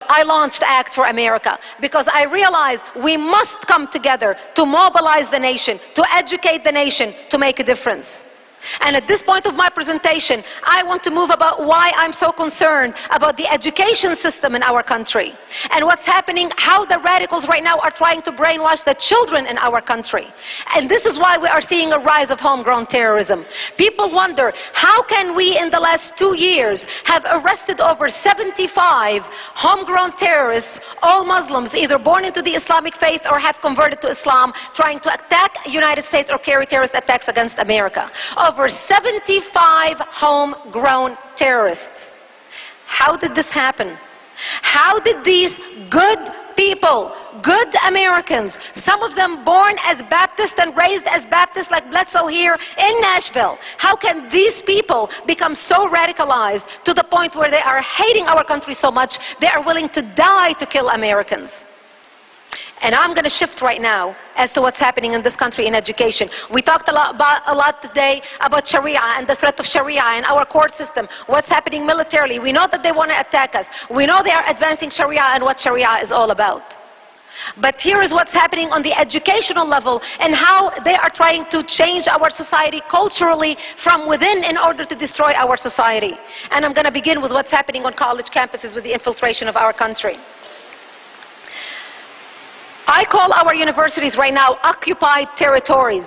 I launched Act for America because I realized we must come together to mobilize the nation, to educate the nation, to make a difference. And at this point of my presentation, I want to move about why I'm so concerned about the education system in our country and what's happening, how the radicals right now are trying to brainwash the children in our country. And this is why we are seeing a rise of homegrown terrorism. People wonder, how can we in the last 2 years have arrested over 75 homegrown terrorists, all Muslims, either born into the Islamic faith or have converted to Islam, trying to attack the United States or carry terrorist attacks against America. Over 75 homegrown terrorists. How did this happen? How did these good people, good Americans, some of them born as Baptists and raised as Baptists like Bledsoe here in Nashville, how can these people become so radicalized to the point where they are hating our country so much they are willing to die to kill Americans? And I'm going to shift right now as to what's happening in this country in education. We talked a lot today about Sharia and the threat of Sharia and our court system, what's happening militarily. We know that they want to attack us. We know they are advancing Sharia and what Sharia is all about. But here is what's happening on the educational level and how they are trying to change our society culturally from within in order to destroy our society. And I'm going to begin with what's happening on college campuses with the infiltration of our country. I call our universities right now occupied territories.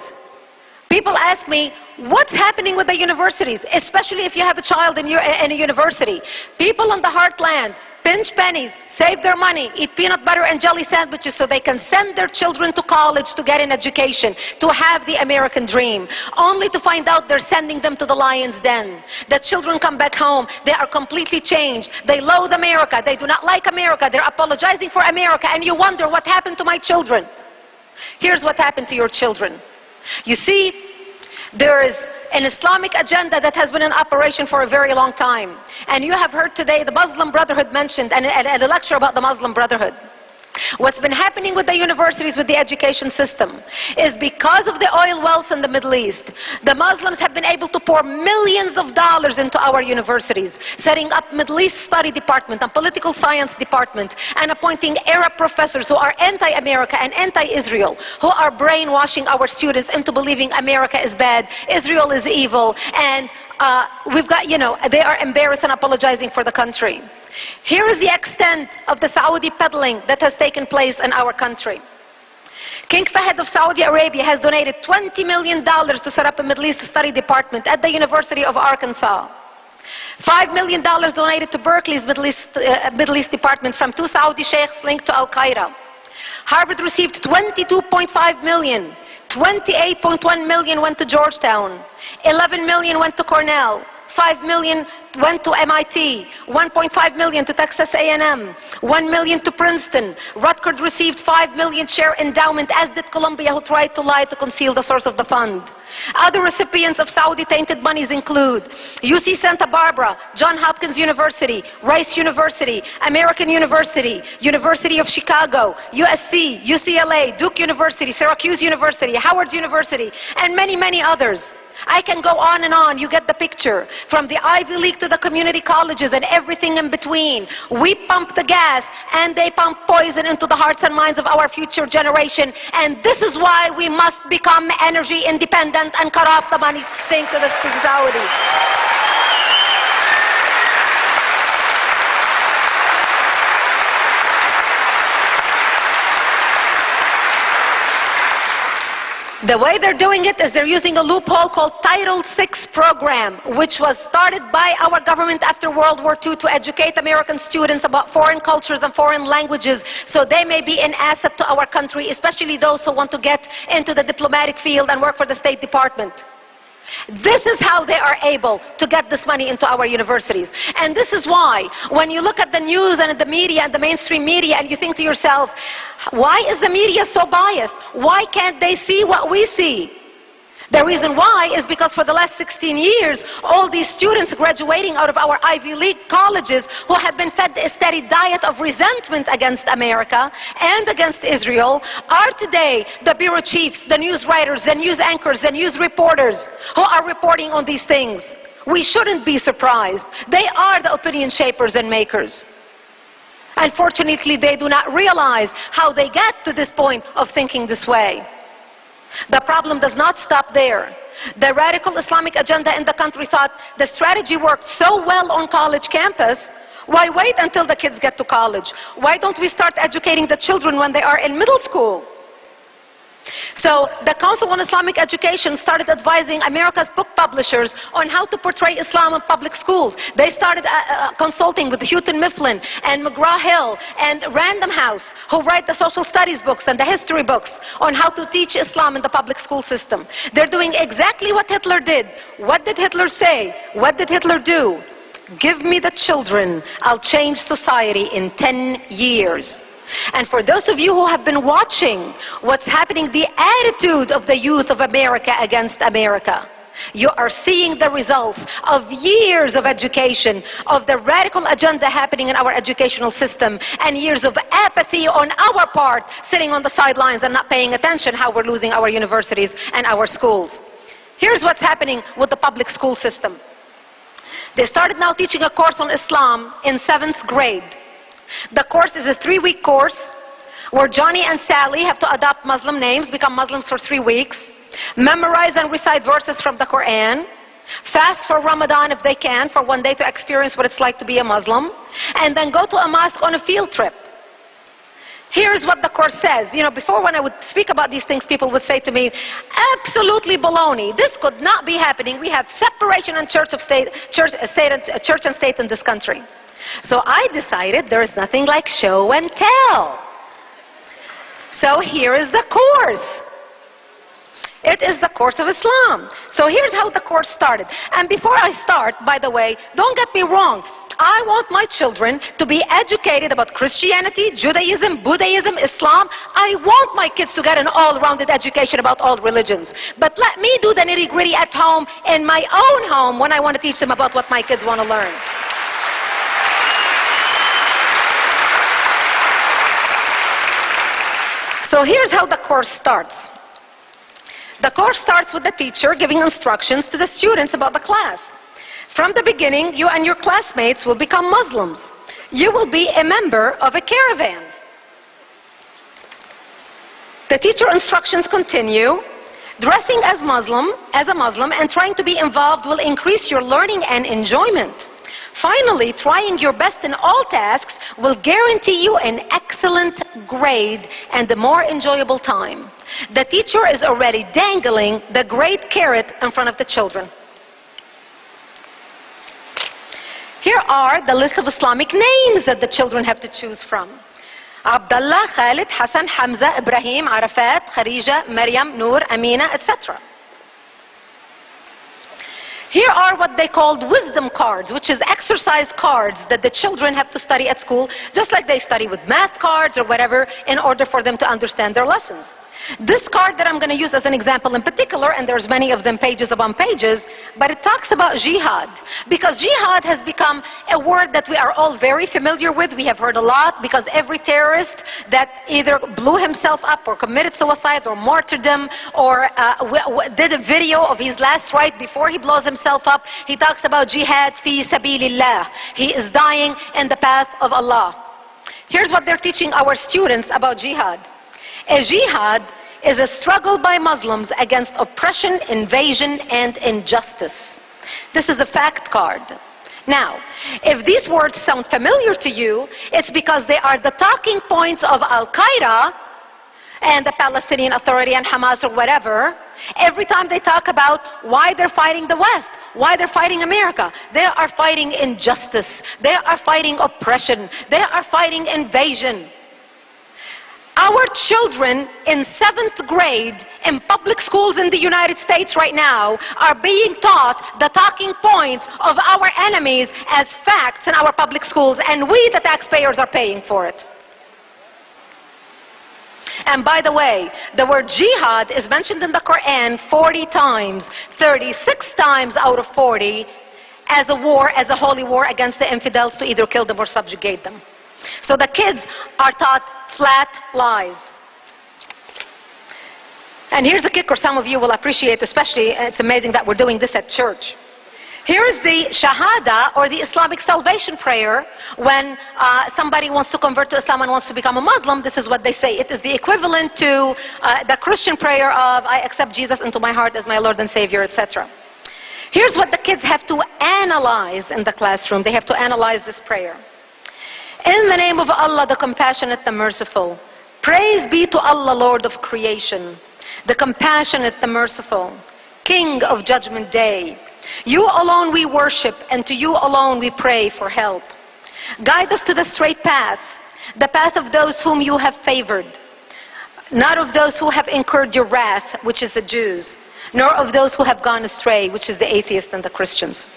People ask me, what's happening with the universities, especially if you have a child in a university? People in the heartland pinch pennies, save their money, eat peanut butter and jelly sandwiches so they can send their children to college to get an education, to have the American dream, only to find out they're sending them to the lion's den. The children come back home, they are completely changed. They loathe America, they do not like America, they're apologizing for America, and you wonder what happened to my children. Here's what happened to your children. You see, there is an Islamic agenda that has been in operation for a very long time. And you have heard today the Muslim Brotherhood mentioned and a lecture about the Muslim Brotherhood. What's been happening with the universities, with the education system, is because of the oil wealth in the Middle East, the Muslims have been able to pour millions of dollars into our universities, setting up Middle East study department and political science department, and appointing Arab professors who are anti-America and anti-Israel, who are brainwashing our students into believing America is bad, Israel is evil, and we've got, they are embarrassed and apologizing for the country. Here is the extent of the Saudi peddling that has taken place in our country. King Fahd of Saudi Arabia has donated $20 million to set up a Middle East study department at the University of Arkansas. $5 million donated to Berkeley's Middle East department from 2 Saudi sheikhs linked to Al-Qaeda. Harvard received $22.5 million. $28.1 million went to Georgetown. $11 million went to Cornell. $5 million went to MIT, $1.5 million to Texas A&M, $1 million to Princeton. Rutgers received $5 million share endowment, as did Columbia, who tried to lie to conceal the source of the fund. Other recipients of Saudi-tainted monies include UC Santa Barbara, Johns Hopkins University, Rice University, American University, University of Chicago, USC, UCLA, Duke University, Syracuse University, Howard University, and many, many others. I can go on and on, you get the picture. From the Ivy League to the community colleges and everything in between. We pump the gas and they pump poison into the hearts and minds of our future generation. And this is why we must become energy independent and cut off the money sink to the Saudis. The way they're doing it is they're using a loophole called Title VI program, which was started by our government after World War II to educate American students about foreign cultures and foreign languages so they may be an asset to our country, especially those who want to get into the diplomatic field and work for the State Department. This is how they are able to get this money into our universities. And this is why, when you look at the news and the media and the mainstream media and you think to yourself, why is the media so biased? Why can't they see what we see? The reason why is because for the last 16 years, all these students graduating out of our Ivy League colleges who have been fed a steady diet of resentment against America and against Israel are today the bureau chiefs, the news writers, the news anchors, the news reporters who are reporting on these things. We shouldn't be surprised. They are the opinion shapers and makers. Unfortunately, they do not realize how they get to this point of thinking this way. The problem does not stop there. The radical Islamic agenda in the country thought the strategy worked so well on college campus. Why wait until the kids get to college? Why don't we start educating the children when they are in middle school? So the Council on Islamic Education started advising America's book publishers on how to portray Islam in public schools. They started consulting with Houghton Mifflin and McGraw-Hill and Random House, who write the social studies books and the history books on how to teach Islam in the public school system. They're doing exactly what Hitler did. What did Hitler say? What did Hitler do? Give me the children, I'll change society in 10 years. And for those of you who have been watching what's happening, the attitude of the youth of America against America, you are seeing the results of years of education, of the radical agenda happening in our educational system, and years of apathy on our part, sitting on the sidelines and not paying attention how we're losing our universities and our schools. Here's what's happening with the public school system. They started now teaching a course on Islam in 7th grade. The course is a 3-week course where Johnny and Sally have to adopt Muslim names, become Muslims for 3 weeks, memorize and recite verses from the Quran, fast for Ramadan if they can, for 1 day to experience what it's like to be a Muslim, and then go to a mosque on a field trip. Here's what the course says. You know, before when I would speak about these things, people would say to me, absolutely baloney. This could not be happening. We have separation in church and state in this country. So I decided there is nothing like show and tell. So here is the course. It is the course of Islam. So here's how the course started. And before I start, by the way, don't get me wrong. I want my children to be educated about Christianity, Judaism, Buddhism, Islam. I want my kids to get an all-rounded education about all religions. But let me do the nitty-gritty at home, in my own home, when I want to teach them about what my kids want to learn. So here's how the course starts. The course starts with the teacher giving instructions to the students about the class. From the beginning, you and your classmates will become Muslims. You will be a member of a caravan. The teacher instructions continue. Dressing as a Muslim and trying to be involved will increase your learning and enjoyment. Finally, trying your best in all tasks will guarantee you an excellent grade and a more enjoyable time. The teacher is already dangling the great carrot in front of the children. Here are the list of Islamic names that the children have to choose from. Abdullah, Khalid, Hassan, Hamza, Ibrahim, Arafat, Khadija, Maryam, Noor, Amina, etc. Here are what they called wisdom cards, which is exercise cards that the children have to study at school, just like they study with math cards or whatever, in order for them to understand their lessons. This card that I'm going to use as an example in particular, and there's many of them pages upon pages, but it talks about jihad. Because jihad has become a word that we are all very familiar with. We have heard a lot, because every terrorist that either blew himself up or committed suicide or martyrdom or did a video of his last rite before he blows himself up, he talks about jihad fi sabilillah. He is dying in the path of Allah. Here's what they're teaching our students about jihad. A jihad is a struggle by Muslims against oppression, invasion, and injustice. This is a fact card. Now, if these words sound familiar to you, it's because they are the talking points of Al-Qaeda and the Palestinian Authority and Hamas or whatever. Every time they talk about why they're fighting the West, why they're fighting America, they are fighting injustice, they are fighting oppression, they are fighting invasion. Our children in 7th grade in public schools in the United States right now are being taught the talking points of our enemies as facts in our public schools, and we, the taxpayers, are paying for it. And by the way, the word jihad is mentioned in the Quran 40 times, 36 times out of 40 as a war, as a holy war against the infidels to either kill them or subjugate them. So the kids are taught flat lies. And here's the kicker some of you will appreciate, especially, it's amazing that we're doing this at church. Here's the Shahada, or the Islamic salvation prayer. When somebody wants to convert to Islam and wants to become a Muslim, this is what they say. It is the equivalent to the Christian prayer of, I accept Jesus into my heart as my Lord and Savior, etc. Here's what the kids have to analyze in the classroom. They have to analyze this prayer. In the name of Allah, the compassionate, the merciful. Praise be to Allah, Lord of creation, the compassionate, the merciful, King of Judgment Day. You alone we worship, and to you alone we pray for help. Guide us to the straight path, the path of those whom you have favored, not of those who have incurred your wrath, which is the Jews, nor of those who have gone astray, which is the atheists and the Christians.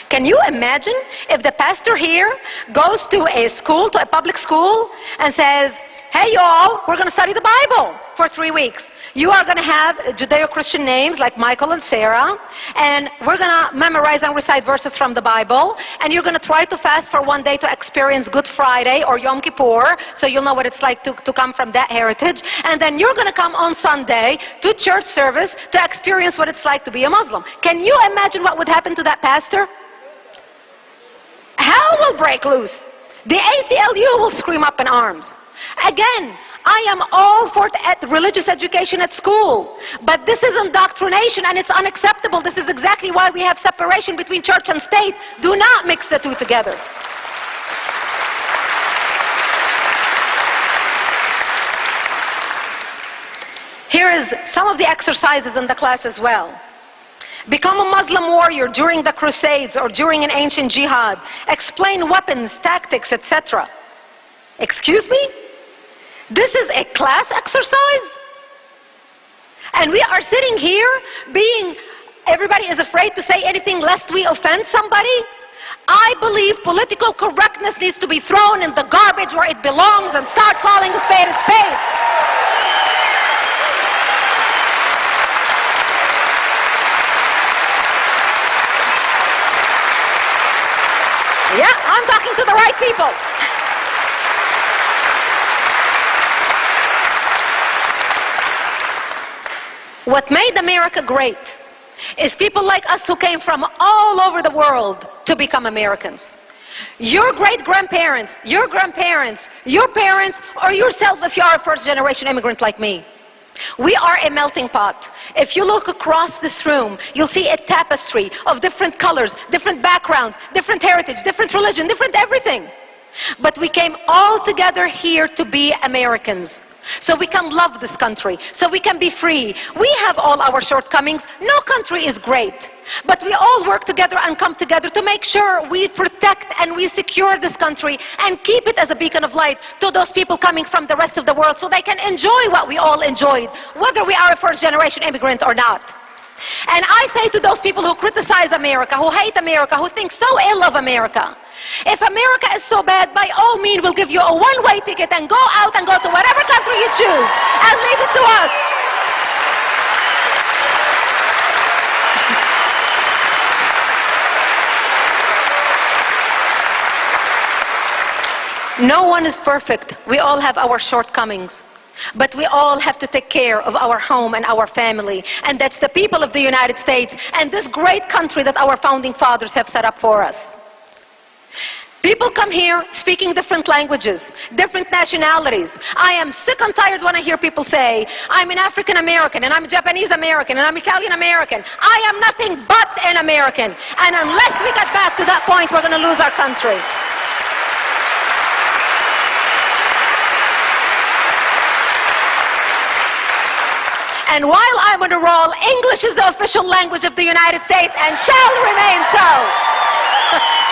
Can you imagine if the pastor here goes to a school, to a public school, and says, hey y'all, we're going to study the Bible for 3 weeks. You are going to have Judeo-Christian names like Michael and Sarah, and we're going to memorize and recite verses from the Bible, and you're going to try to fast for 1 day to experience Good Friday or Yom Kippur, so you'll know what it's like to come from that heritage, and then you're going to come on Sunday to church service to experience what it's like to be a Muslim. Can you imagine what would happen to that pastor? Hell will break loose. The ACLU will scream up in arms. Again, I am all for religious education at school, but this is indoctrination and it's unacceptable. This is exactly why we have separation between church and state. Do not mix the two together. Here is some of the exercises in the class as well. Become a Muslim warrior during the Crusades or during an ancient jihad. Explain weapons, tactics, etc. Excuse me? This is a class exercise? And we are sitting here everybody is afraid to say anything lest we offend somebody? I believe political correctness needs to be thrown in the garbage where it belongs and start calling a spade a spade. Yeah, I'm talking to the right people. What made America great is people like us who came from all over the world to become Americans. Your great-grandparents, your grandparents, your parents, or yourself if you are a first-generation immigrant like me. We are a melting pot. If you look across this room, you'll see a tapestry of different colors, different backgrounds, different heritage, different religion, different everything. But we came all together here to be Americans. So we can love this country, so we can be free. We have all our shortcomings. No country is great. But we all work together and come together to make sure we protect and we secure this country and keep it as a beacon of light to those people coming from the rest of the world so they can enjoy what we all enjoyed, whether we are a first-generation immigrant or not. And I say to those people who criticize America, who hate America, who think so ill of America, if America is so bad, by all means we'll give you a one-way ticket and go out and go to whatever country you choose and leave it to us. No one is perfect. We all have our shortcomings. But we all have to take care of our home and our family. And that's the people of the United States and this great country that our founding fathers have set up for us. People come here speaking different languages, different nationalities. I am sick and tired when I hear people say, I'm an African American, and I'm a Japanese American, and I'm Italian American. I am nothing but an American. And unless we get back to that point, we're going to lose our country. And while I'm on a roll, English is the official language of the United States and shall remain so.